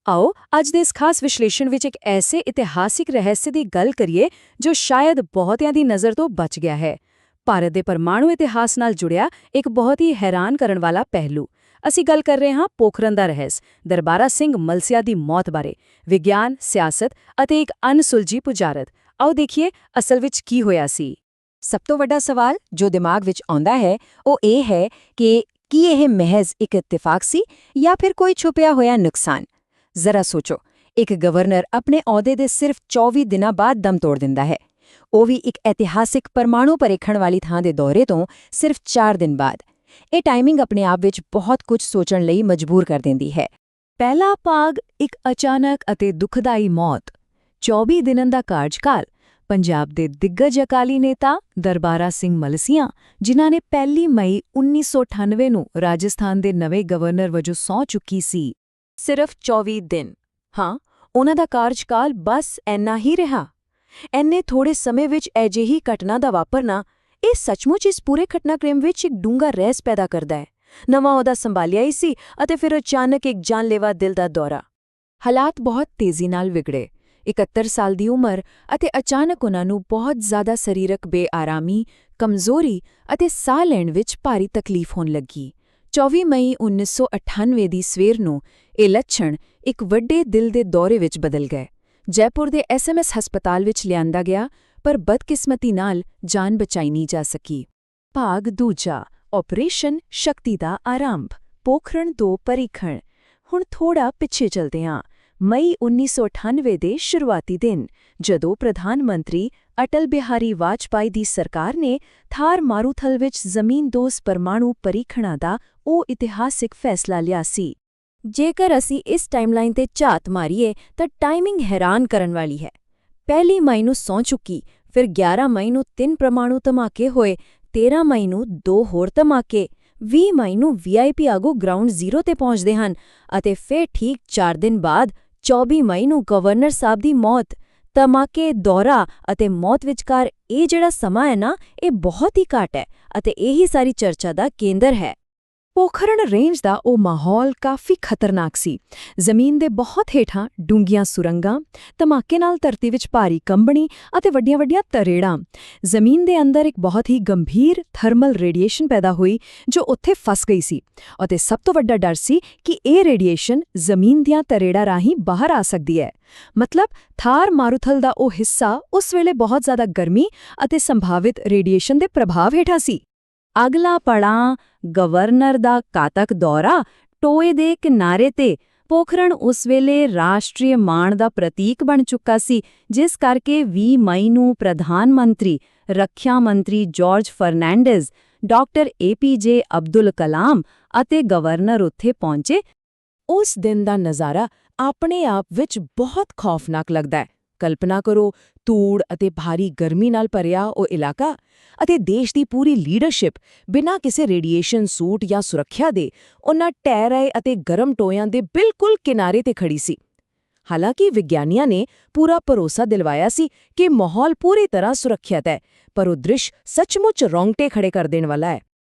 ਆਓ ਅੱਜ ਦੇ ਇਸ ਖਾਸ ਵਿਸ਼ਲੇਸ਼ਣ ਵਿੱਚ ਇੱਕ ਐਸੇ ਇਤਿਹਾਸਿਕ ਰਹੱਸ ਦੀ ਗੱਲ ਕਰੀਏ ਜੋ ਸ਼ਾਇਦ ਬਹੁਤਿਆਂ ਦੀ ਨਜ਼ਰ ਤੋਂ ਬਚ ਗਿਆ ਹੈ। ਭਾਰਤ ਦੇ ਪਰਮਾਣੂ ਇਤਿਹਾਸ ਨਾਲ ਜੁੜਿਆ ਇੱਕ ਬਹੁਤ ਹੀ ਹੈਰਾਨ ਕਰਨ ਵਾਲਾ ਪਹਿਲੂ। ਅਸੀਂ ਗੱਲ ਕਰ ਰਹੇ ਹਾਂ ਪੋਖਰਨ ਦਾ ਰਹੱਸ, ਦਰਬਾਰਾ ਸਿੰਘ ਮਲਸੀਆ ਦੀ ਮੌਤ ਬਾਰੇ, ਵਿਗਿਆਨ, ਸਿਆਸਤ ਅਤੇ ਇੱਕ ਅਣਸੁਲਝੀ ਬੁਝਾਰਤ। ਆਓ ਦੇਖੀਏ ਅਸਲ ਵਿੱਚ ਕੀ ਹੋਇਆ ਸੀ। ਸਭ ਤੋਂ ਵੱਡਾ ਸਵਾਲ ਜੋ ਦਿਮਾਗ ਵਿੱਚ ਆਉਂਦਾ ਹੈ ਉਹ ਇਹ ਹੈ ਕਿ ਕੀ ਇਹ ਮਹਿਜ਼ ਇੱਕ ਇਤਿਫਾਕ ਸੀ ਜਾਂ ਫਿਰ ਕੋਈ ਛੁਪਿਆ ਹੋਇਆ ਨੁਕਸਾਨ। ਜ਼ਰਾ ਸੋਚੋ, ਇੱਕ ਗਵਰਨਰ ਆਪਣੇ ਅਹੁਦੇ ਦੇ ਸਿਰਫ 24 ਦਿਨਾਂ ਬਾਅਦ ਦਮ ਤੋੜ ਦਿੰਦਾ ਹੈ, ਉਹ ਵੀ ਇੱਕ ਇਤਿਹਾਸਿਕ ਪਰਮਾਣੂ ਪਰੀਖਣ ਵਾਲੀ ਥਾਂ ਦੇ ਦੌਰੇ ਤੋਂ ਸਿਰਫ 4 ਦਿਨ ਬਾਅਦ। ਇਹ ਟਾਈਮਿੰਗ ਆਪਣੇ ਆਪ ਵਿੱਚ ਬਹੁਤ ਕੁਝ ਸੋਚਣ ਲਈ ਮਜਬੂਰ ਕਰ ਦਿੰਦੀ ਹੈ। ਪਹਿਲਾ ਭਾਗ, ਇੱਕ ਅਚਾਨਕ ਅਤੇ ਦੁਖਦਾਈ ਮੌਤ। 24 ਦਿਨਾਂ ਦਾ ਕਾਰਜਕਾਲ। ਪੰਜਾਬ ਦੇ ਦਿੱਗਜ ਅਕਾਲੀ ਨੇਤਾ ਦਰਬਾਰਾ ਸਿੰਘ ਮਲਸੀਆ, ਜਿਨ੍ਹਾਂ ਨੇ 1 ਮਈ 1998 ਨੂੰ ਰਾਜਸਥਾਨ ਦੇ ਨਵੇਂ ਗਵਰਨਰ ਵਜੋਂ ਸਹੁੰ ਚੁੱਕੀ ਸੀ। ਸਿਰਫ 24 ਦਿਨ। ਹਾਂ, ਉਹਨਾਂ ਦਾ ਕਾਰਜਕਾਲ ਬਸ ਇੰਨਾ ਹੀ ਰਿਹਾ। ਇੰਨੇ ਥੋੜੇ ਸਮੇਂ ਵਿੱਚ ਅਜਿਹੀ ਘਟਨਾ ਦਾ ਵਾਪਰਨਾ, ਇਹ ਸੱਚਮੁੱਚ ਇਸ ਪੂਰੇ ਘਟਨਾਕ੍ਰਮ ਵਿੱਚ ਇੱਕ ਡੂੰਘਾ ਰਹੱਸ ਪੈਦਾ ਕਰਦਾ ਹੈ। ਨਵਾਂ ਅਹੁਦਾ ਸੰਭਾਲਿਆ ਹੀ ਸੀ ਅਤੇ ਫਿਰ ਅਚਾਨਕ ਇੱਕ ਜਾਨਲੇਵਾ ਦਿਲ ਦਾ ਦੌਰਾ। ਹਾਲਾਤ ਬਹੁਤ ਤੇਜ਼ੀ ਨਾਲ ਵਿਗੜੇ। 71 ਸਾਲ ਦੀ ਉਮਰ ਅਤੇ ਅਚਾਨਕ ਉਹਨਾਂ ਨੂੰ ਬਹੁਤ ਜ਼ਿਆਦਾ ਸਰੀਰਕ ਬੇਆਰਾਮੀ, ਕਮਜ਼ੋਰੀ ਅਤੇ ਸਾਹ ਲੈਣ ਵਿੱਚ ਭਾਰੀ ਤਕਲੀਫ ਹੋਣ ਲੱਗੀ। 24 ਮਈ 1998 ਦੀ ਸਵੇਰ ਨੂੰ ਇਹ ਲੱਛਣ ਇੱਕ ਵੱਡੇ ਦਿਲ ਦੇ ਦੌਰੇ ਵਿੱਚ ਬਦਲ ਗਏ। ਜੈਪੁਰ ਦੇ SMS ਹਸਪਤਾਲ ਵਿੱਚ ਲਿਆਂਦਾ ਗਿਆ, ਪਰ ਬਦਕਿਸਮਤੀ ਨਾਲ ਜਾਨ ਬਚਾਈ ਨਹੀਂ ਜਾ ਸਕੀ। ਭਾਗ ਦੂਜਾ, ਆਪਰੇਸ਼ਨ ਸ਼ਕਤੀ ਦਾ ਆਰੰਭ, ਪੋਖਰਨ 2 ਪਰੀਖਣ। ਹੁਣ ਥੋੜਾ ਪਿੱਛੇ ਚਲਦੇ ਹਾਂ। ਮਈ 1998 ਦੇ ਸ਼ੁਰੂਆਤੀ ਦਿਨ, ਜਦੋਂ ਪ੍ਰਧਾਨ ਮੰਤਰੀ ਅਟਲ ਬਿਹਾਰੀ ਵਾਜਪਾਈ ਦੀ ਸਰਕਾਰ ਨੇ ਥਾਰ ਮਾਰੂਥਲ ਵਿੱਚ ਜ਼ਮੀਨਦੋਜ਼ ਪਰਮਾਣੂ ਪਰੀਖਣਾਂ ਦਾ ਉਹ ਇਤਿਹਾਸਿਕ ਫੈਸਲਾ ਲਿਆ ਸੀ। ਜੇਕਰ ਅਸੀਂ ਇਸ ਟਾਈਮਲਾਈਨ ਤੇ ਝਾਤ ਮਾਰੀਏ ਤਾਂ ਟਾਈਮਿੰਗ ਹੈਰਾਨ ਕਰਨ ਵਾਲੀ ਹੈ। 1 ਮਈ ਨੂੰ ਸਹੁੰ ਚੁੱਕੀ, ਫਿਰ 11 ਮਈ ਨੂੰ 3 ਪਰਮਾਣੂ ਧਮਾਕੇ ਹੋਏ, 13 ਮਈ ਨੂੰ 2 ਹੋਰ ਧਮਾਕੇ, 20 ਮਈ ਨੂੰ VIP ਆਗੂ ਗਰਾਊਂਡ ਜ਼ੀਰੋ ਤੇ ਪਹੁੰਚਦੇ ਹਨ ਅਤੇ ਫਿਰ ਠੀਕ 4 ਦਿਨ ਬਾਅਦ 24 ਮਈ ਨੂੰ ਗਵਰਨਰ ਸਾਹਿਬ ਦੀ ਮੌਤ। ਧਮਾਕੇ, ਦੌਰਾ ਅਤੇ ਮੌਤ ਵਿਚਕਾਰ ਇਹ ਜਿਹੜਾ ਸਮਾਂ ਹੈ ਨਾ, ਇਹ ਬਹੁਤ ਹੀ ਘੱਟ ਹੈ ਅਤੇ ਇਹੀ ਸਾਰੀ ਚਰਚਾ ਦਾ ਕੇਂਦਰ ਹੈ। ਪੋਖਰਨ ਰੇਂਜ ਦਾ ਉਹ ਮਾਹੌਲ ਕਾਫੀ ਖਤਰਨਾਕ ਸੀ। ਜ਼ਮੀਨ ਦੇ ਬਹੁਤ ਹੇਠਾਂ ਡੂੰਘੀਆਂ ਸੁਰੰਗਾਂ, ਧਮਾਕੇ ਨਾਲ ਧਰਤੀ ਵਿੱਚ ਭਾਰੀ ਕੰਬਣੀ ਅਤੇ ਵੱਡੀਆਂ-ਵੱਡੀਆਂ ਤਰੇੜਾਂ। ਜ਼ਮੀਨ ਦੇ ਅੰਦਰ ਇੱਕ ਬਹੁਤ ਹੀ ਗੰਭੀਰ ਥਰਮਲ ਰੇਡੀਏਸ਼ਨ ਪੈਦਾ ਹੋਈ ਜੋ ਉੱਥੇ ਫਸ ਗਈ ਸੀ ਅਤੇ ਸਭ ਤੋਂ ਵੱਡਾ ਡਰ ਸੀ ਕਿ ਇਹ ਰੇਡੀਏਸ਼ਨ ਜ਼ਮੀਨ ਦੀਆਂ ਤਰੇੜਾਂ ਰਾਹੀਂ ਬਾਹਰ ਆ ਸਕਦੀ ਹੈ। ਮਤਲਬ ਥਾਰ ਮਾਰੂਥਲ ਦਾ ਉਹ ਹਿੱਸਾ ਉਸ ਵੇਲੇ ਬਹੁਤ ਜ਼ਿਆਦਾ ਗਰਮੀ ਅਤੇ ਸੰਭਾਵਿਤ ਰੇਡੀਏਸ਼ਨ ਦੇ ਪ੍ਰਭਾਵ ਹੇਠਾਂ ਸੀ। ਅਗਲਾ ਪੜਾਅ, ਗਵਰਨਰ ਦਾ ਘਾਤਕ ਦੌਰਾ। ਟੋਏ ਦੇ ਕਿਨਾਰੇ ਤੇ ਪੋਖਰਨ ਉਸ ਵੇਲੇ ਰਾਸ਼ਟਰੀ ਮਾਣ ਦਾ ਪ੍ਰਤੀਕ ਬਣ ਚੁੱਕਾ ਸੀ, ਜਿਸ ਕਰਕੇ 20 ਮਈ ਨੂੰ ਪ੍ਰਧਾਨ ਮੰਤਰੀ, ਰੱਖਿਆ ਮੰਤਰੀ George ਫਰਨਾਂਡਜ਼, doctor APJ Abdul Kalam ਅਤੇ ਗਵਰਨਰ ਉੱਥੇ ਪਹੁੰਚੇ। ਉਸ ਦਿਨ ਦਾ ਨਜ਼ਾਰਾ ਆਪਣੇ ਆਪ ਵਿੱਚ ਬਹੁਤ ਖੌਫਨਾਕ ਲੱਗਦਾ ਹੈ। ਕਲਪਨਾ ਕਰੋ, ਧੂੜ ਅਤੇ ਭਾਰੀ ਗਰਮੀ ਨਾਲ ਭਰਿਆ ਉਹ ਇਲਾਕਾ ਅਤੇ ਦੇਸ਼ ਦੀ ਪੂਰੀ ਲੀਡਰਸ਼ਿਪ ਬਿਨਾਂ ਕਿਸੇ ਰੇਡੀਏਸ਼ਨ ਸੂਟ ਜਾਂ ਸੁਰੱਖਿਆ ਦੇ ਉਹਨਾਂ ਢਹਿ ਰਹੇ ਅਤੇ ਗਰਮ ਟੋਇਆਂ ਦੇ ਬਿਲਕੁਲ ਕਿਨਾਰੇ ਤੇ ਖੜੀ ਸੀ। ਹਾਲਾਂਕਿ ਵਿਗਿਆਨੀਆਂ ਨੇ ਪੂਰਾ ਭਰੋਸਾ ਦਿਲਵਾਇਆ ਸੀ ਕਿ ਮਾਹੌਲ ਪੂਰੀ ਤਰ੍ਹਾਂ ਸੁਰੱਖਿਅਤ ਹੈ, ਪਰ ਉਹ ਦ੍ਰਿਸ਼ ਸੱਚਮੁੱਚ ਰੌਂਗਟੇ ਖੜੇ ਕਰ ਦੇਣ ਵਾਲਾ ਹੈ।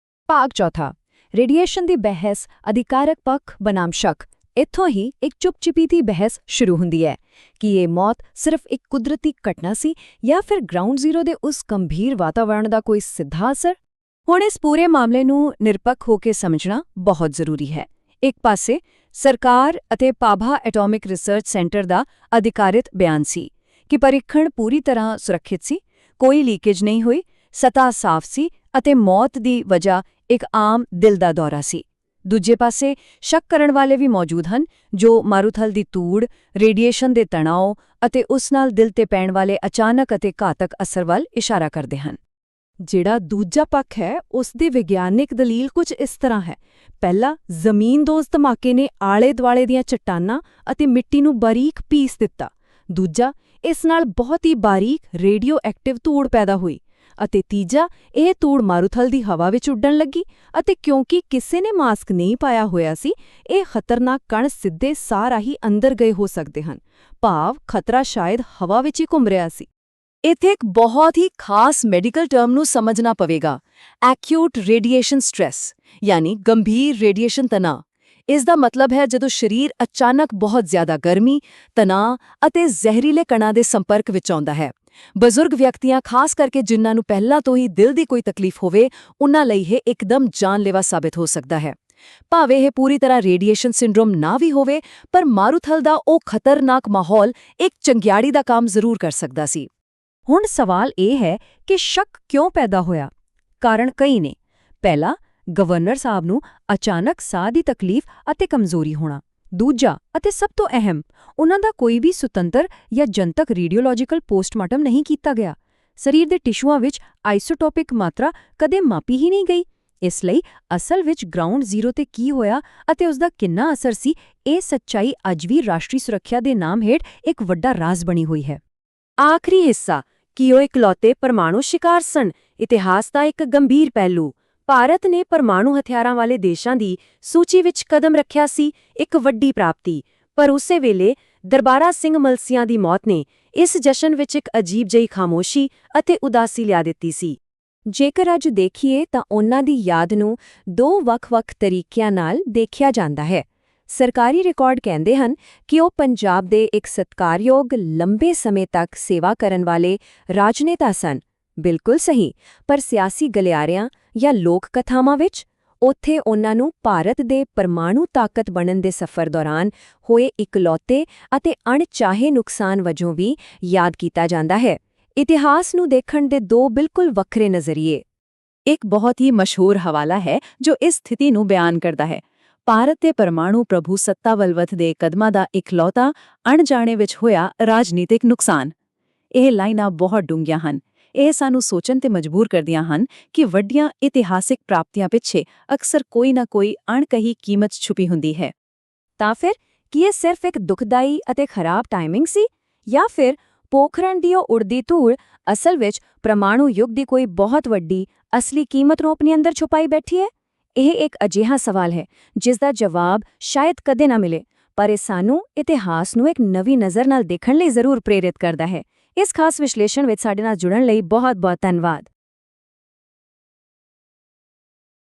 ਭਾਗ ਚੌਥਾ, ਰੇਡੀਏਸ਼ਨ ਦੀ ਬਹਿਸ, ਅਧਿਕਾਰਕ ਪੱਖ ਬਨਾਮ ਸ਼ੱਕ। ਇੱਥੋਂ ਹੀ ਇੱਕ ਚੁੱਪ-ਚੁਪੀਤੀ ਬਹਿਸ ਸ਼ੁਰੂ ਹੁੰਦੀ ਹੈ ਕਿ ਇਹ ਮੌਤ ਸਿਰਫ ਇੱਕ ਕੁਦਰਤੀ ਘਟਨਾ ਸੀ ਜਾਂ ਫਿਰ ਗਰਾਊਂਡ ਜ਼ੀਰੋ ਦੇ ਉਸ ਗੰਭੀਰ ਵਾਤਾਵਰਣ ਦਾ ਕੋਈ ਸਿੱਧਾ ਅਸਰ। ਹੁਣ ਇਸ ਪੂਰੇ ਮਾਮਲੇ ਨੂੰ ਨਿਰਪੱਖ ਹੋ ਕੇ ਸਮਝਣਾ ਬਹੁਤ ਜ਼ਰੂਰੀ ਹੈ। ਇੱਕ ਪਾਸੇ ਸਰਕਾਰ ਅਤੇ ਭਾਭਾ ਐਟੋਮਿਕ ਰਿਸਰਚ ਸੈਂਟਰ ਦਾ ਅਧਿਕਾਰਿਤ ਬਿਆਨ ਸੀ ਕਿ ਪਰੀਖਣ ਪੂਰੀ ਤਰ੍ਹਾਂ ਸੁਰੱਖਿਅਤ ਸੀ, ਕੋਈ ਲੀਕੇਜ ਨਹੀਂ ਹੋਈ, ਸਤ੍ਹਾ ਸਾਫ਼ ਸੀ ਅਤੇ ਮੌਤ ਦੀ ਵਜ੍ਹਾ ਇੱਕ ਆਮ ਦਿਲ ਦਾ ਦੌਰਾ ਸੀ। ਦੂਜੇ ਪਾਸੇ ਸ਼ੱਕ ਕਰਨ ਵਾਲੇ ਵੀ ਮੌਜੂਦ ਹਨ ਜੋ ਮਾਰੂਥਲ ਦੀ ਧੂੜ, ਰੇਡੀਏਸ਼ਨ ਦੇ ਤਣਾਅ ਅਤੇ ਉਸ ਨਾਲ ਦਿਲ ਤੇ ਪੈਣ ਵਾਲੇ ਅਚਾਨਕ ਅਤੇ ਘਾਤਕ ਅਸਰ ਵੱਲ ਇਸ਼ਾਰਾ ਕਰਦੇ ਹਨ। ਜਿਹੜਾ ਦੂਜਾ ਪੱਖ ਹੈ, ਉਸ ਦੀ ਵਿਗਿਆਨਿਕ ਦਲੀਲ ਕੁਝ ਇਸ ਤਰ੍ਹਾਂ ਹੈ। ਪਹਿਲਾ, ਜ਼ਮੀਨਦੋਜ਼ ਧਮਾਕੇ ਨੇ ਆਲੇ-ਦੁਆਲੇ ਦੀਆਂ ਚੱਟਾਨਾਂ ਅਤੇ ਮਿੱਟੀ ਨੂੰ ਬਾਰੀਕ ਪੀਸ ਦਿੱਤਾ। ਦੂਜਾ, ਇਸ ਨਾਲ ਬਹੁਤ ਹੀ ਬਾਰੀਕ ਰੇਡੀਓ ਐਕਟਿਵ ਧੂੜ ਪੈਦਾ ਹੋਈ। ਅਤੇ ਤੀਜਾ, ਇਹ ਧੂੜ ਮਾਰੂਥਲ ਦੀ ਹਵਾ ਵਿੱਚ ਉੱਡਣ ਲੱਗੀ ਅਤੇ ਕਿਉਂਕਿ ਕਿਸੇ ਨੇ ਮਾਸਕ ਨਹੀਂ ਪਾਇਆ ਹੋਇਆ ਸੀ, ਇਹ ਖਤਰਨਾਕ ਕਣ ਸਿੱਧੇ ਸਾਹ ਰਾਹੀਂ ਅੰਦਰ ਗਏ ਹੋ ਸਕਦੇ ਹਨ। ਭਾਵ ਖਤਰਾ ਸ਼ਾਇਦ ਹਵਾ ਵਿੱਚ ਹੀ ਘੁੰਮ ਰਿਹਾ ਸੀ। ਇੱਥੇ ਇੱਕ ਬਹੁਤ ਹੀ ਖਾਸ ਮੈਡੀਕਲ ਟਰਮ ਨੂੰ ਸਮਝਣਾ ਪਵੇਗਾ, ਐਕਿਊਟ ਰੇਡੀਏਸ਼ਨ ਸਟ੍ਰੈਸ, ਯਾਨੀ ਗੰਭੀਰ ਰੇਡੀਏਸ਼ਨ ਤਣਾਅ। ਇਸ ਦਾ ਮਤਲਬ ਹੈ ਜਦੋਂ ਸਰੀਰ ਅਚਾਨਕ ਬਹੁਤ ਜ਼ਿਆਦਾ ਗਰਮੀ, ਤਣਾਅ ਅਤੇ ਜ਼ਹਿਰੀਲੇ ਕਣਾਂ ਦੇ ਸੰਪਰਕ ਵਿੱਚ ਆਉਂਦਾ ਹੈ। ਬਜ਼ੁਰਗ ਵਿਅਕਤੀਆਂ, ਖਾਸ ਕਰਕੇ ਜਿਨ੍ਹਾਂ ਨੂੰ ਪਹਿਲਾਂ ਤੋਂ ਹੀ ਦਿਲ ਦੀ ਕੋਈ ਤਕਲੀਫ ਹੋਵੇ, ਉਨ੍ਹਾਂ ਲਈ ਇਹ ਇੱਕਦਮ ਜਾਨਲੇਵਾ ਸਾਬਿਤ ਹੋ ਸਕਦਾ ਹੈ। ਭਾਵੇਂ ਇਹ ਪੂਰੀ ਤਰ੍ਹਾਂ ਰੇਡੀਏਸ਼ਨ ਸਿੰਡਰੋਮ ਨਾ ਵੀ ਹੋਵੇ, ਪਰ ਮਾਰੂਥਲ ਦਾ ਉਹ ਖਤਰਨਾਕ ਮਾਹੌਲ ਇੱਕ ਚੰਗਿਆੜੀ ਦਾ ਕੰਮ ਜ਼ਰੂਰ ਕਰ ਸਕਦਾ ਸੀ। ਹੁਣ ਸਵਾਲ ਇਹ ਹੈ ਕਿ ਸ਼ੱਕ ਕਿਉਂ ਪੈਦਾ ਹੋਇਆ? ਕਾਰਨ ਕਈ ਨੇ। ਪਹਿਲਾ, ਗਵਰਨਰ ਸਾਹਿਬ ਨੂੰ ਅਚਾਨਕ ਸਾਹ ਦੀ ਤਕਲੀਫ ਅਤੇ ਕਮਜ਼ੋਰੀ ਹੋਣਾ। ਦੂਜਾ ਅਤੇ ਸਭ ਤੋਂ ਅਹਿਮ, ਉਨ੍ਹਾਂ ਦਾ ਕੋਈ ਵੀ ਸੁਤੰਤਰ ਜਾਂ ਜਨਤਕ ਰੇਡੀਓਲੋਜੀਕਲ ਪੋਸਟਮਾਰਟਮ ਨਹੀਂ ਕੀਤਾ ਗਿਆ। ਸਰੀਰ ਦੇ ਟਿਸ਼ੂਆਂ ਵਿੱਚ ਆਈਸੋਟੋਪਿਕ ਮਾਤਰਾ ਕਦੇ ਮਾਪੀ ਹੀ ਨਹੀਂ ਗਈ। ਇਸ ਲਈ ਅਸਲ ਵਿੱਚ ਗਰਾਊਂਡ ਜ਼ੀਰੋ ਤੇ ਕੀ ਹੋਇਆ ਅਤੇ ਉਸ ਦਾ ਕਿੰਨਾ ਅਸਰ ਸੀ, ਇਹ ਸੱਚਾਈ ਅੱਜ ਵੀ ਰਾਸ਼ਟਰੀ ਸੁਰੱਖਿਆ ਦੇ ਨਾਮ ਹੇਠ ਇੱਕ ਵੱਡਾ ਰਾਜ਼ ਬਣੀ ਹੋਈ ਹੈ। ਆਖਰੀ ਹਿੱਸਾ, ਕੀ ਉਹ ਇਕਲੌਤੇ ਪਰਮਾਣੂ ਸ਼ਿਕਾਰ ਸਨ? ਇਤਿਹਾਸ ਦਾ ਇੱਕ ਗੰਭੀਰ ਪਹਿਲੂ। ਭਾਰਤ ਨੇ ਪਰਮਾਣੂ ਹਥਿਆਰਾਂ ਵਾਲੇ ਦੇਸ਼ਾਂ ਦੀ ਸੂਚੀ ਵਿੱਚ ਕਦਮ ਰੱਖਿਆ ਸੀ, ਇੱਕ ਵੱਡੀ ਪ੍ਰਾਪਤੀ। ਪਰ ਉਸੇ ਵੇਲੇ ਦਰਬਾਰਾ ਸਿੰਘ ਮਲਸੀਆਂ ਦੀ ਮੌਤ ਨੇ ਇਸ ਜਸ਼ਨ ਵਿੱਚ ਇੱਕ ਅਜੀਬ ਜਿਹੀ ਖਾਮੋਸ਼ੀ ਅਤੇ ਉਦਾਸੀ ਲਿਆ ਦਿੱਤੀ ਸੀ। ਜੇਕਰ ਅੱਜ ਦੇਖੀਏ ਤਾਂ ਉਨ੍ਹਾਂ ਦੀ ਯਾਦ ਨੂੰ ਦੋ ਵੱਖ-ਵੱਖ ਤਰੀਕਿਆਂ ਨਾਲ ਦੇਖਿਆ ਜਾਂਦਾ ਹੈ। ਸਰਕਾਰੀ ਰਿਕਾਰਡ ਕਹਿੰਦੇ ਹਨ ਕਿ ਉਹ ਪੰਜਾਬ ਦੇ ਇੱਕ ਸਤਿਕਾਰਯੋਗ, ਲੰਬੇ ਸਮੇਂ ਤੱਕ ਸੇਵਾ ਕਰਨ ਵਾਲੇ ਰਾਜਨੇਤਾ ਸਨ। ਬਿਲਕੁਲ ਸਹੀ, ਪਰ ਸਿਆਸੀ ਗਲਿਆਰਿਆਂ ਜਾਂ ਲੋਕ ਕਥਾਵਾਂ ਵਿੱਚ ਉੱਥੇ ਉਨ੍ਹਾਂ ਨੂੰ ਭਾਰਤ ਦੇ ਪਰਮਾਣੂ ਤਾਕਤ ਬਣਨ ਦੇ ਸਫ਼ਰ ਦੌਰਾਨ ਹੋਏ ਇਕਲੌਤੇ ਅਤੇ ਅਣਚਾਹੇ ਨੁਕਸਾਨ ਵਜੋਂ ਵੀ ਯਾਦ ਕੀਤਾ ਜਾਂਦਾ ਹੈ। ਇਤਿਹਾਸ ਨੂੰ ਦੇਖਣ ਦੇ ਦੋ ਬਿਲਕੁਲ ਵੱਖਰੇ ਨਜ਼ਰੀਏ। ਇੱਕ ਬਹੁਤ ਹੀ ਮਸ਼ਹੂਰ ਹਵਾਲਾ ਹੈ ਜੋ ਇਸ ਸਥਿਤੀ ਨੂੰ ਬਿਆਨ ਕਰਦਾ ਹੈ। ਭਾਰਤ ਦੇ ਪਰਮਾਣੂ ਪ੍ਰਭੂ ਸੱਤਾ ਵੱਲ ਵਧਦੇ ਕਦਮਾਂ ਦਾ ਇਕਲੌਤਾ ਅਣਜਾਣੇ ਵਿੱਚ ਹੋਇਆ ਰਾਜਨੀਤਿਕ ਨੁਕਸਾਨ। ਇਹ ਲਾਈਨਾਂ ਬਹੁਤ ਡੂੰਘੀਆਂ ਹਨ। ਇਹ ਸਾਨੂੰ ਸੋਚਣ ਤੇ ਮਜਬੂਰ ਕਰਦੀਆਂ ਹਨ ਕਿ ਵੱਡੀਆਂ ਇਤਿਹਾਸਿਕ ਪ੍ਰਾਪਤੀਆਂ ਪਿੱਛੇ ਅਕਸਰ ਕੋਈ ਨਾ ਕੋਈ ਅਣਕਹੀ ਕੀਮਤ ਛੁਪੀ ਹੁੰਦੀ ਹੈ। ਤਾਂ ਫਿਰ ਕੀ ਇਹ ਸਿਰਫ ਇੱਕ ਦੁਖਦਾਈ ਅਤੇ ਖਰਾਬ ਟਾਈਮਿੰਗ ਸੀ, ਜਾਂ ਫਿਰ ਪੋਖਰਨ ਦੀ ਉਹ ਉੜਦੀ ਧੂੜ ਅਸਲ ਵਿੱਚ ਪਰਮਾਣੂ ਯੁੱਗ ਦੀ ਕੋਈ ਬਹੁਤ ਵੱਡੀ ਅਸਲੀ ਕੀਮਤ ਨੂੰ ਆਪਣੇ ਅੰਦਰ ਛੁਪਾਈ ਬੈਠੀ ਹੈ? ਇਹ ਇੱਕ ਅਜਿਹਾ ਸਵਾਲ ਹੈ ਜਿਸ ਦਾ ਜਵਾਬ ਸ਼ਾਇਦ ਕਦੇ ਨਾ ਮਿਲੇ, ਪਰ ਇਹ ਸਾਨੂੰ ਇਤਿਹਾਸ ਨੂੰ ਇੱਕ ਨਵੀਂ ਨਜ਼ਰ ਨਾਲ ਦੇਖਣ ਲਈ ਜ਼ਰੂਰ ਪ੍ਰੇਰਿਤ ਕਰਦਾ ਹੈ। ਇਸ ਖਾਸ ਵਿਸ਼ਲੇਸ਼ਣ ਵਿੱਚ ਸਾਡੇ ਨਾਲ ਜੁੜਨ ਲਈ ਬਹੁਤ-ਬਹੁਤ ਧੰਨਵਾਦ।